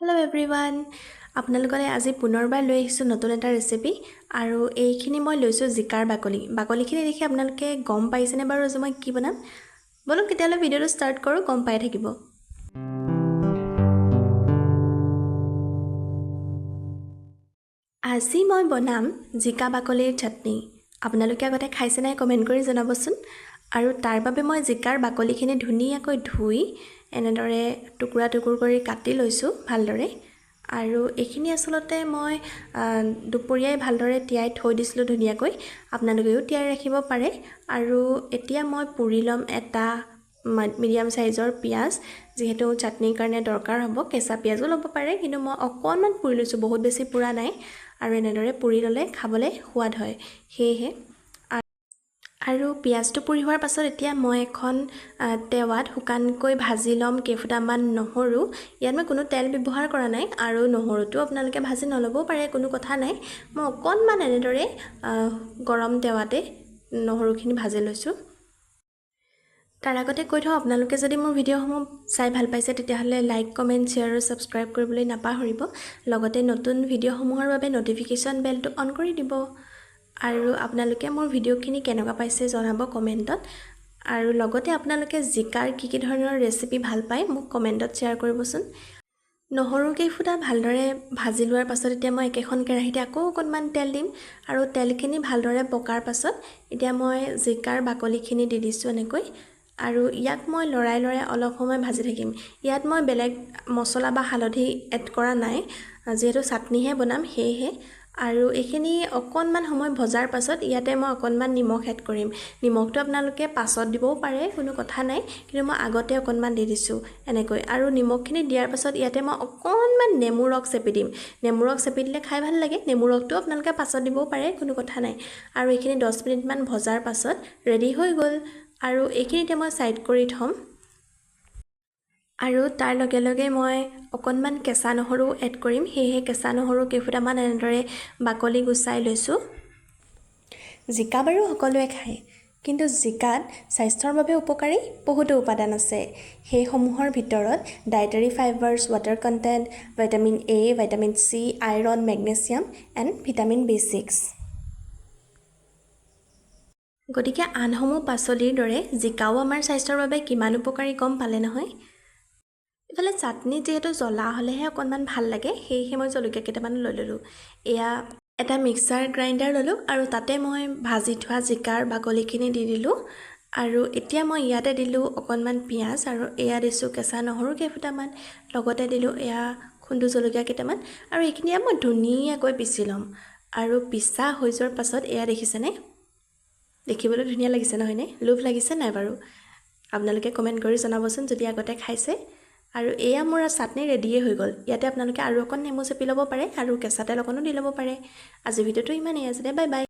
Hello everyone. আপোনালোকলৈ আজি পুনৰবাৰ লৈ আহিছোঁ নতুন এটা ৰেচিপি আৰু এইখিনি মই লৈছোঁ জিকাৰ বাকলিখিনি দেখি আপোনালোকে গম পাইছেনে বাৰু যে মই কি বনাম বলক তেতিয়ালৈ ভিডিঅ'টো ষ্টাৰ্ট কৰোঁ গম পাই থাকিব আজি মই বনাম জিকা বাকলিৰ চাটনি আপোনালোকে আগতে খাইছে নাই কমেন্ট কৰি জনাবচোন আৰু তাৰ বাবে মই জিকাৰ বাকলিখিনি ধুনীয়াকৈ ধুই এনেদৰে টুকুৰা কৰি কাটি লৈছোঁ ভালদৰে আৰু এইখিনি আসলতে মই দুপৰীয়াই ভালদৰে তিয়াই থৈ দিছিলোঁ ধুনীয়াকৈ আপোনালোকেও তিয়াই ৰাখিব পাৰে আৰু এতিয়া মই পুৰি লম এটা মিডিয়াম সাইজৰ পিয়াজ যেহেতু চাটনিৰ কাৰণে দৰকাৰ হ'ব কেঁচা পিয়াজো ল'ব পাৰে কিন্তু মই অকণমান পুৰি লৈছোঁ বহুত বেছি পুৰা নাই আৰু এনেদৰে পুৰি ল'লে খাবলৈ সোৱাদ হয় সেয়েহে আৰু পিয়াজটো পুৰি হোৱাৰ পাছত এতিয়া মই এখন তেৱাত শুকানকৈ ভাজি লম কেইফুটামান নহৰু ইয়াত মই কোনো তেল ব্যৱহাৰ কৰা নাই আৰু নহৰুটো আপোনালোকে ভাজি নলবও পাৰে কোনো কথা নাই মই অকণমান এনেদৰে গৰম তেৱাতে নহৰুখিনি ভাজি লৈছোঁ তাৰ আগতে কৈ থওঁ আপোনালোকে যদি মোৰ ভিডিঅ'সমূহ চাই ভাল পাইছে তেতিয়াহ'লে লাইক কমেন্ট শ্বেয়াৰ আৰু সাবস্ক্ৰাইব কৰিবলৈ নাপাহৰিব লগতে নতুন ভিডিঅ'সমূহৰ বাবে নটিফিকেশ্যন বেলটো অন কৰি দিব আৰু আপোনালোকে মোৰ ভিডিঅ'খিনি কেনেকুৱা পাইছে জনাব কমেন্টত আৰু লগতে আপোনালোকে জিকাৰ কি ধৰণৰ ৰেচিপি ভাল পায় মোক কমেন্টত শ্বেয়াৰ কৰিবচোন নহৰু কেইফুটা ভালদৰে ভাজি লোৱাৰ পাছত এতিয়া মই একেখন কেৰাহীতে আকৌ অকণমান তেল দিম আৰু তেলখিনি ভালদৰে পকাৰ পাছত এতিয়া মই জিকাৰ বাকলিখিনি দি দিছোঁ এনেকৈ আৰু ইয়াক মই লৰাই অলপ সময় ভাজি থাকিম ইয়াত মই বেলেগ মছলা বা হালধি এড কৰা নাই যেহেতু চাটনিহে বনাম সেয়েহে আৰু এইখিনি অকণমান সময় ভজাৰ পাছত ইয়াতে মই অকণমান নিমখ এড কৰিম নিমখটো আপোনালোকে পাছত দিবও পাৰে কোনো কথা নাই কিন্তু মই আগতে অকণমান দি দিছোঁ এনেকৈ আৰু নিমখখিনি দিয়াৰ পাছত ইয়াতে মই অকণমান নেমু ৰস চেপি দিম নেমু ৰস চেপি দিলে খাই ভাল লাগে নেমু ৰসটো আপোনালোকে পাছত দিবও পাৰে কোনো কথা নাই আৰু এইখিনি 10 মিনিটমান ভজাৰ পাছত ৰেডি হৈ গ'ল আৰু এইখিনিতে মই সাইড কৰি থম আৰু তাৰ লগে মই অকণমান কেঁচা নহৰু এড কৰিম সেয়েহে কেঁচা নহৰু কেইফুটামান এনেদৰে বাকলি গুচাই লৈছোঁ জিকা বাৰু সকলোৱে খায় কিন্তু জিকাত স্বাস্থ্যৰ বাবে উপকাৰী বহুতো উপাদান আছে সেইসমূহৰ ভিতৰত dietary fibres water content vitamin A vitamin C iron magnesium and vitamin B6 গতিকে আনসমূহ পাচলিৰ দৰে জিকাও আমাৰ স্বাস্থ্যৰ বাবে কিমান উপকাৰী গম পালে নহয় ইফালে চাটনি যেহেতু জ্বলা হলেহে অকণমান ভাল লাগে সেয়েহে মই জলকীয়া কেইটামান লৈ ললোঁ এয়া এটা মিক্সাৰ গ্ৰাইণ্ডাৰ ললোঁ আৰু তাতে মই ভাজি থোৱা জিকাৰ বাকলিখিনি দি দিলোঁ আৰু এতিয়া মই ইয়াতে দিলোঁ অকণমান পিয়াজ আৰু এয়া দিছোঁ কেঁচা নহৰু কেইফুটামান লগতে দিলোঁ এয়া খুন্দু জলকীয়া কেইটামান আৰু এইখিনি মই ধুনীয়াকৈ পিচি ল'ম আৰু পিচা হৈ যোৱাৰ পাছত এয়া দেখিছেনে দেখিবলৈ ধুনীয়া লাগিছে নহয়নে লোভ লাগিছে নাই বাৰু আপোনালোকে কমেন্ট কৰি জনাবচোন যদি আগতে খাইছে আৰু এয়া মোৰ চাটনি ৰেডিয়ে হৈ গ'ল ইয়াতে আপোনালোকে আৰু অকণ নেমু চেপি ল'ব পাৰে আৰু কেঁচা তেল অকণো দি ল'ব পাৰে আজি ভিডিঅ'টো ইমানেই আছে বাই বাই